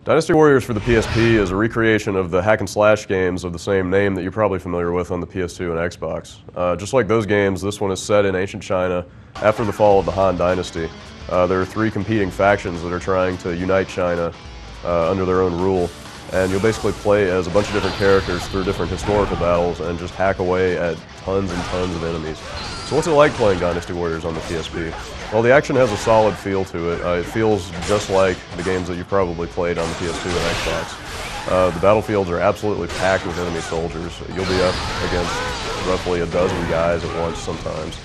Dynasty Warriors for the PSP is a recreation of the hack and slash games of the same name that you're probably familiar with on the PS2 and Xbox. Just like those games, this one is set in ancient China after the fall of the Han Dynasty. There are three competing factions that are trying to unite China under their own rule, and you'll basically play as a bunch of different characters through different historical battles and just hack away at tons and tons of enemies. So what's it like playing Dynasty Warriors on the PSP? Well, the action has a solid feel to it. It feels just like the games that you've probably played on the PS2 and Xbox. The battlefields are absolutely packed with enemy soldiers. You'll be up against roughly a dozen guys at once sometimes.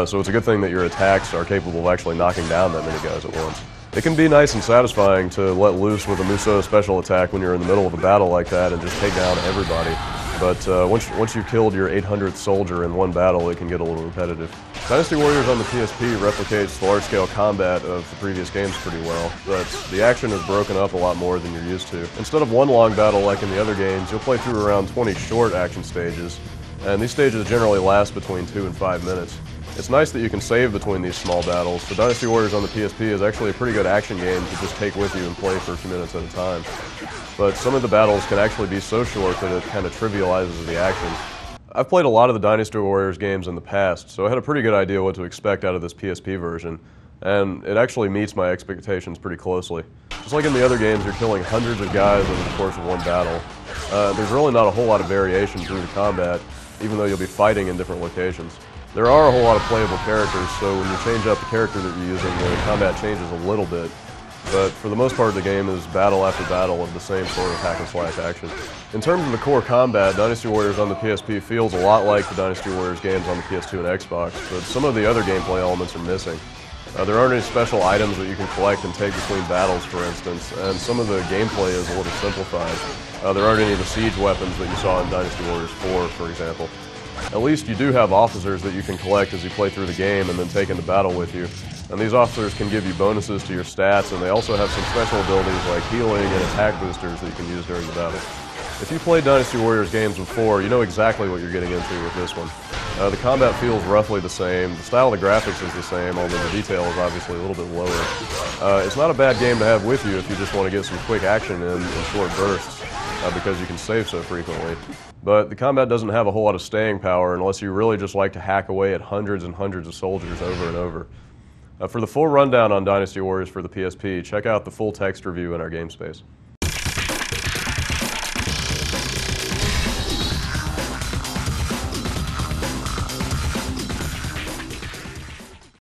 So it's a good thing that your attacks are capable of actually knocking down that many guys at once. It can be nice and satisfying to let loose with a Muso special attack when you're in the middle of a battle like that and just take down everybody. But once you've killed your 800th soldier in one battle, it can get a little repetitive. Dynasty Warriors on the PSP replicates the large-scale combat of the previous games pretty well, but the action is broken up a lot more than you're used to. Instead of one long battle like in the other games, you'll play through around 20 short action stages, and these stages generally last between 2 and 5 minutes. It's nice that you can save between these small battles. The Dynasty Warriors on the PSP is actually a pretty good action game to just take with you and play for a few minutes at a time. But some of the battles can actually be so short that it kind of trivializes the action. I've played a lot of the Dynasty Warriors games in the past, so I had a pretty good idea what to expect out of this PSP version, and it actually meets my expectations pretty closely. Just like in the other games, you're killing hundreds of guys over the course of one battle. There's really not a whole lot of variation through the combat, even though you'll be fighting in different locations. There are a whole lot of playable characters, so when you change up the character that you're using, the combat changes a little bit. But for the most part, the game is battle after battle of the same sort of hack and slash action. In terms of the core combat, Dynasty Warriors on the PSP feels a lot like the Dynasty Warriors games on the PS2 and Xbox, but some of the other gameplay elements are missing. There aren't any special items that you can collect and take between battles, for instance, and some of the gameplay is a little simplified. There aren't any of the siege weapons that you saw in Dynasty Warriors 4, for example. At least you do have officers that you can collect as you play through the game and then take into battle with you. And these officers can give you bonuses to your stats, and they also have some special abilities like healing and attack boosters that you can use during the battle. If you played Dynasty Warriors games before, you know exactly what you're getting into with this one. The combat feels roughly the same, the style of the graphics is the same, although the detail is obviously a little bit lower. It's not a bad game to have with you if you just want to get some quick action in short bursts, because you can save so frequently. But the combat doesn't have a whole lot of staying power unless you really just like to hack away at hundreds and hundreds of soldiers over and over. For the full rundown on Dynasty Warriors for the PSP, check out the full text review in our game space.